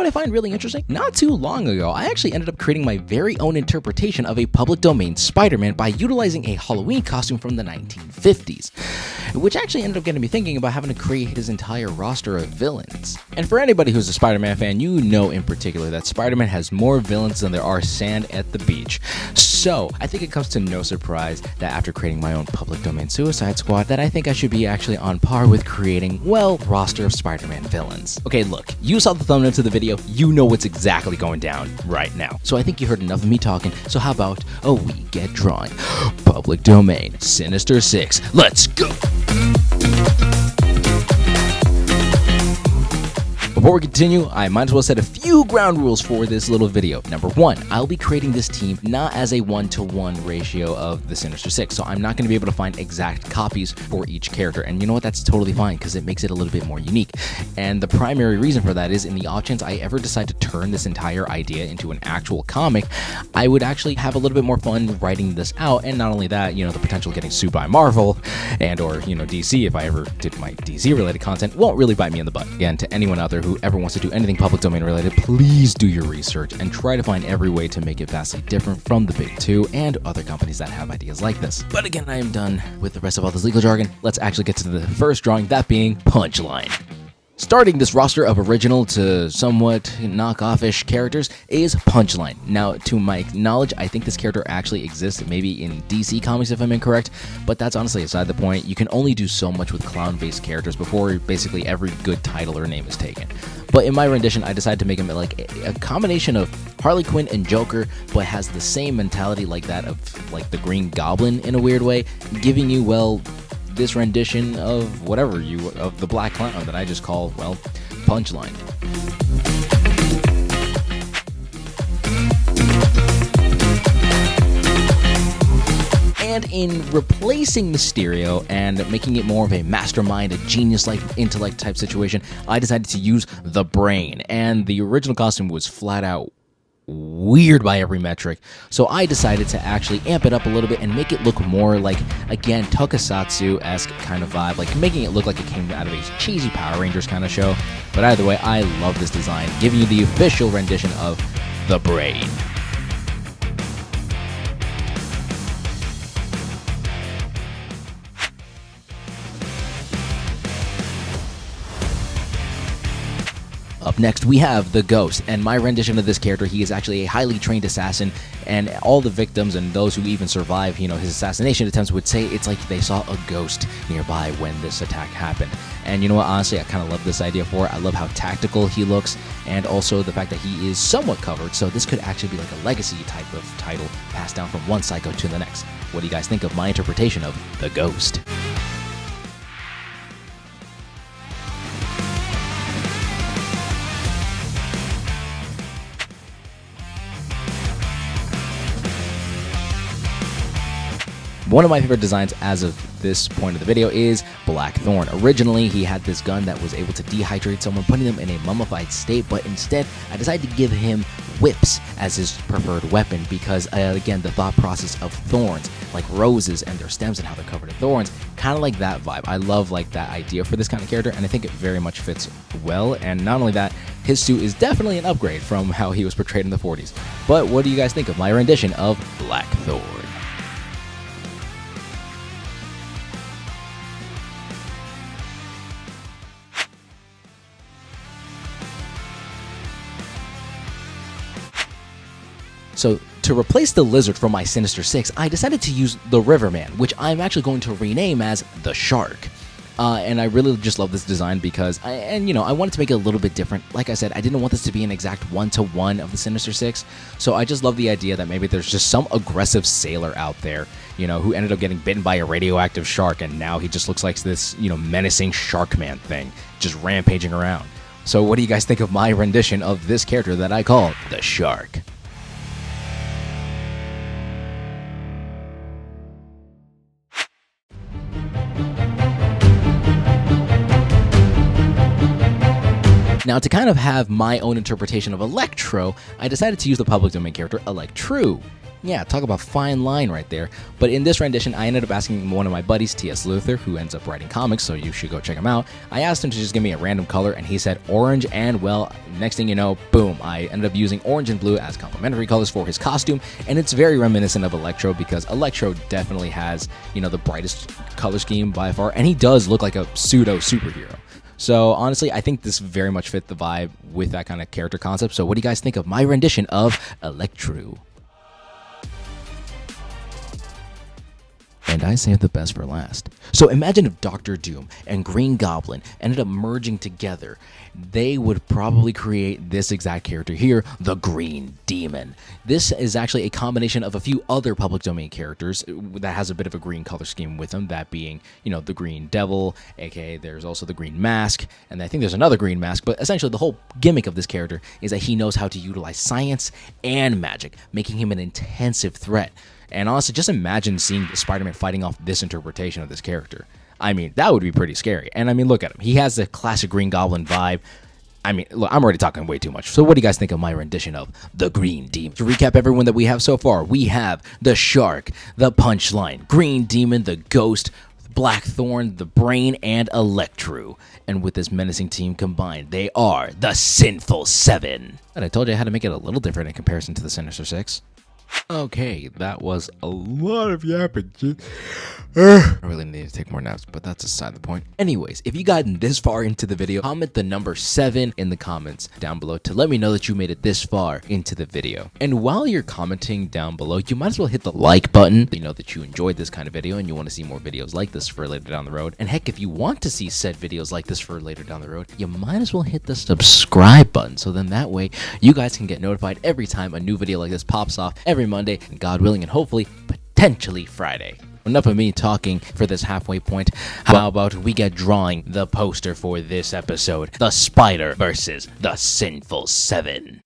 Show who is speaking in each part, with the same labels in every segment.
Speaker 1: what I find really interesting? Not too long ago, I actually ended up creating my very own interpretation of a public domain Spider-Man by utilizing a Halloween costume from the 1950s, which actually ended up getting me thinking about having to create his entire roster of villains. And for anybody who's a Spider-Man fan, you know in particular that Spider-Man has more villains than there are sand at the beach. So I think it comes to no surprise that after creating my own public domain Suicide Squad, that I think I should be actually on par with creating, well, roster of Spider-Man villains. Okay, look, you saw the thumbnail to the video, you know what's exactly going down right now. So I think you heard enough of me talking, so how about we get drawing? Public domain, Sinister 6, let's go! Before we continue, I might as well set a few ground rules for this little video. Number one, I'll be creating this team not as a 1-to-1 ratio of the Sinister Six, so I'm not going to be able to find exact copies for each character, and you know what, that's totally fine because it makes it a little bit more unique. And the primary reason for that is in the off chance I ever decide to turn this entire idea into an actual comic, I would actually have a little bit more fun writing this out, and not only that, you know, the potential of getting sued by Marvel and or, you know, DC if I ever did my DC related content won't really bite me in the butt. Again, to anyone out there who ever wants to do anything public domain related, please do your research and try to find every way to make it vastly different from the big two and other companies that have ideas like this. But again, I am done with the rest of all this legal jargon. Let's actually get to the first drawing, that being Punchline. Starting this roster of original to somewhat knockoff-ish characters is Punchline. Now, to my knowledge, I think this character actually exists maybe in DC Comics if I'm incorrect, but that's honestly aside the point. You can only do so much with clown-based characters before basically every good title or name is taken. But in my rendition, I decided to make him like a combination of Harley Quinn and Joker, but has the same mentality like that of like the Green Goblin in a weird way, giving you, well, this rendition of whatever of the Black Clown that I just call, well, Punchline. And in replacing Mysterio and making it more of a mastermind, a genius-like intellect type situation, I decided to use the Brain. And the original costume was flat out weird by every metric, so I decided to actually amp it up a little bit and make it look more like, again, Tokusatsu-esque kind of vibe, like making it look like it came out of a cheesy Power Rangers kind of show. But either way, I love this design, giving you the official rendition of the Brain. Up next, we have the Ghost, and my rendition of this character, he is actually a highly trained assassin, and all the victims and those who even survive, you know, his assassination attempts would say it's like they saw a ghost nearby when this attack happened. And you know what, honestly, I kind of love this idea for it. I love how tactical he looks, and also the fact that he is somewhat covered, so this could actually be like a legacy type of title passed down from one psycho to the next. What do you guys think of my interpretation of the Ghost? One of my favorite designs as of this point of the video is Black Thorn. Originally, he had this gun that was able to dehydrate someone, putting them in a mummified state, but instead, I decided to give him whips as his preferred weapon because, again, the thought process of thorns, like roses and their stems and how they're covered in thorns, kind of like that vibe. I love like that idea for this kind of character, and I think it very much fits well. And not only that, his suit is definitely an upgrade from how he was portrayed in the 40s. But what do you guys think of my rendition of Black Thorn? So to replace the Lizard from my Sinister 6, I decided to use the Riverman, which I'm actually going to rename as the Shark. And I really just love this design because, I wanted to make it a little bit different. Like I said, I didn't want this to be an exact 1-to-1 of the Sinister Six, so I just love the idea that maybe there's just some aggressive sailor out there, you know, who ended up getting bitten by a radioactive shark, and now he just looks like this, you know, menacing Sharkman thing, just rampaging around. So what do you guys think of my rendition of this character that I call the Shark? Now, to kind of have my own interpretation of Electru, I decided to use the public domain character Electru. Yeah, talk about fine line right there. But in this rendition, I ended up asking one of my buddies, T.S. Luther, who ends up writing comics, so you should go check him out. I asked him to just give me a random color, and he said orange, and well, next thing you know, boom, I ended up using orange and blue as complementary colors for his costume, and it's very reminiscent of Electru, because Electru definitely has, the brightest color scheme by far, and he does look like a pseudo superhero. So honestly, I think this very much fit the vibe with that kind of character concept. So what do you guys think of my rendition of Electru? And I saved the best for last. So imagine if Doctor Doom and Green Goblin ended up merging together. They would probably create this exact character here, the Green Demon. This is actually a combination of a few other public domain characters that has a bit of a green color scheme with them, that being, the Green Devil, aka there's also the Green Mask, and I think there's another Green Mask, but essentially the whole gimmick of this character is that he knows how to utilize science and magic, making him an intensive threat. And honestly, just imagine seeing Spider-Man fighting off this interpretation of this character. I mean, that would be pretty scary. And I mean, look at him. He has the classic Green Goblin vibe. I mean, look, I'm already talking way too much. So what do you guys think of my rendition of the Green Demon? To recap everyone that we have so far, we have the Shark, the Punchline, Green Demon, the Ghost, Black Thorn, the Brain, and Electru. And with this menacing team combined, they are the Sinful Seven. And I told you I had to make it a little different in comparison to the Sinister Six. Okay, that was a lot of yapping. I really need to take more naps, but that's aside the point. Anyways, if you got this far into the video, comment the number 7 in the comments down below to let me know that you made it this far into the video. And while you're commenting down below, you might as well hit the like button. You know that you enjoyed this kind of video and you want to see more videos like this for later down the road. And heck, if you want to see said videos like this for later down the road, you might as well hit the subscribe button. So then that way you guys can get notified every time a new video like this pops off every Monday, and God willing, and hopefully, potentially Friday. Enough of me talking for this halfway point. How about we get drawing the poster for this episode? The Spider versus the Sinful Seven.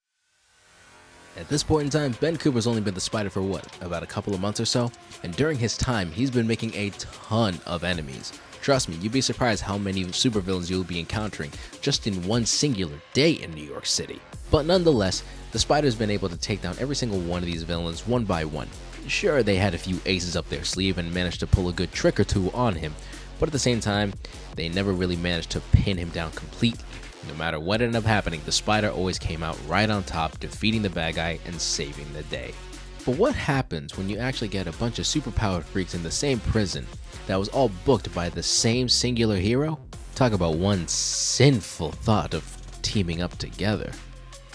Speaker 1: At this point in time, Ben Cooper's only been the Spider for what, about a couple of months or so? And during his time, he's been making a ton of enemies. Trust me, you'd be surprised how many supervillains you'll be encountering just in one singular day in New York City. But nonetheless, the Spider's been able to take down every single one of these villains one by one. Sure, they had a few aces up their sleeve and managed to pull a good trick or two on him, but at the same time, they never really managed to pin him down completely. No matter what ended up happening, the Spider always came out right on top, defeating the bad guy and saving the day. But what happens when you actually get a bunch of superpowered freaks in the same prison that was all booked by the same singular hero? Talk about one sinful thought of teaming up together.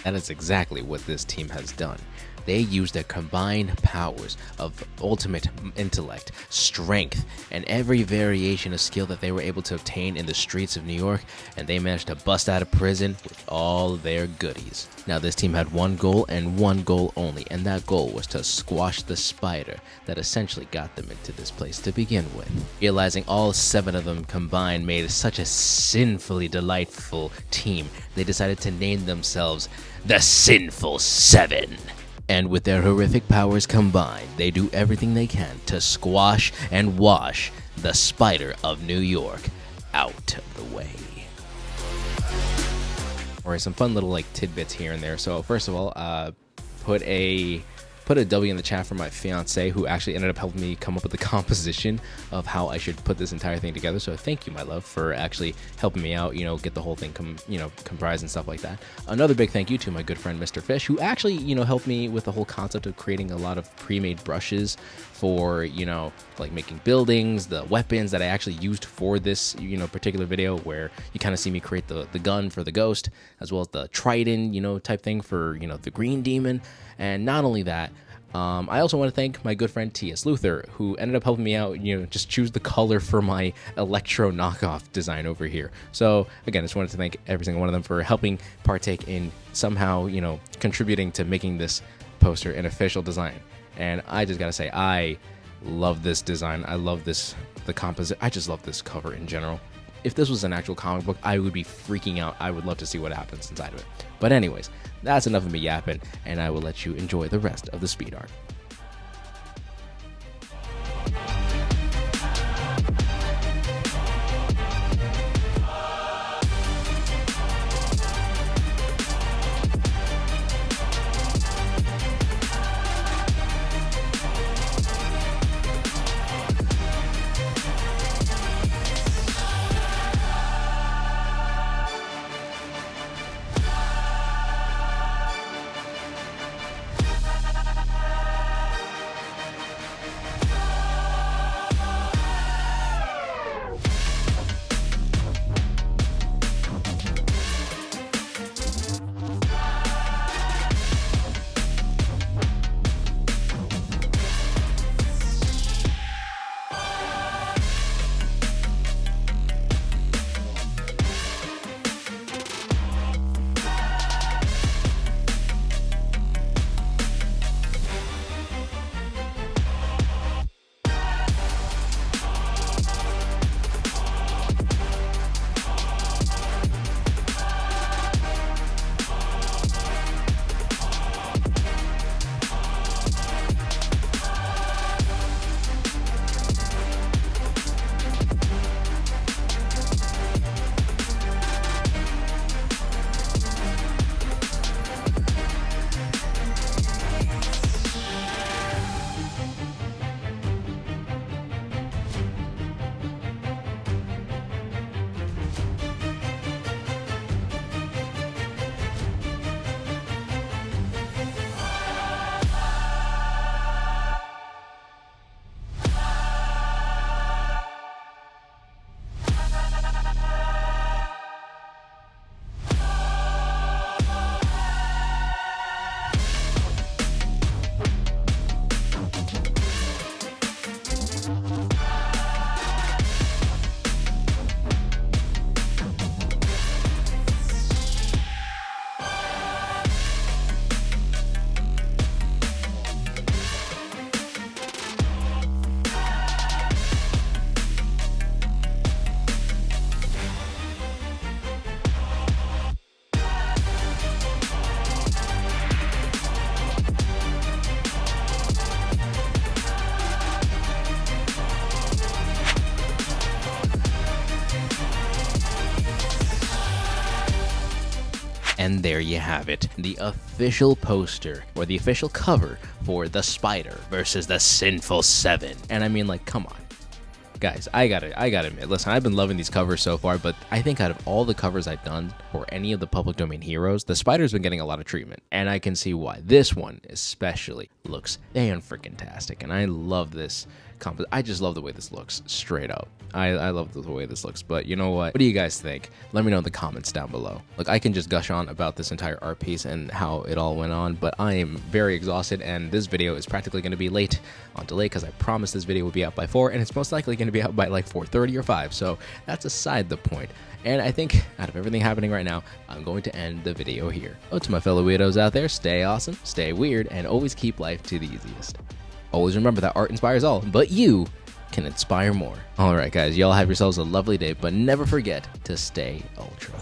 Speaker 1: That is exactly what this team has done. They used their combined powers of ultimate intellect, strength, and every variation of skill that they were able to obtain in the streets of New York, and they managed to bust out of prison with all their goodies. Now this team had one goal and one goal only, and that goal was to squash the Spider that essentially got them into this place to begin with. Realizing all 7 of them combined made such a sinfully delightful team, they decided to name themselves the Sinful Seven. And with their horrific powers combined, they do everything they can to squash and wash the Spider of New York out of the way. Alright, some fun little tidbits here and there. So first of all, put a W in the chat for my fiance, who actually ended up helping me come up with the composition of how I should put this entire thing together. So thank you, my love, for actually helping me out, get the whole thing comprised and stuff like that. Another big thank you to my good friend Mr. Fish, who actually helped me with the whole concept of creating a lot of pre-made brushes for making buildings, the weapons that I actually used for this particular video, where you kind of see me create the gun for the Ghost, as well as the trident type thing for the Green Demon. And not only that, I also want to thank my good friend T.S. Luther, who ended up helping me out, just choose the color for my Electro knockoff design over here. So again, I just wanted to thank every single one of them for helping partake in somehow, contributing to making this poster an official design. And I just gotta say, I love this design. I love the composite. I just love this cover in general. If this was an actual comic book, I would be freaking out. I would love to see what happens inside of it. But anyways, that's enough of me yapping, and I will let you enjoy the rest of the speed art. And there you have it, the official poster, or the official cover for The Spider versus the Sinful Seven. And I mean, like, come on. Guys, I gotta admit, listen, I've been loving these covers so far, but I think out of all the covers I've done for any of the public domain heroes, the Spider's been getting a lot of treatment, and I can see why. This one especially looks fan-freaking-tastic, and I love this I just love the way this looks, straight up. I love the way this looks, but you know what? What do you guys think? Let me know in the comments down below. Look, I can just gush on about this entire art piece and how it all went on, but I am very exhausted, and this video is practically going to be late on delay because I promised this video would be out by 4, and it's most likely going to be out by like 4:30 or 5, so that's aside the point. And I think out of everything happening right now, I'm going to end the video here. Oh, to my fellow weirdos out there, stay awesome, stay weird, and always keep life to the easiest. Always remember that art inspires all, but you can inspire more. Alright guys, y'all have yourselves a lovely day, but never forget to stay ultra.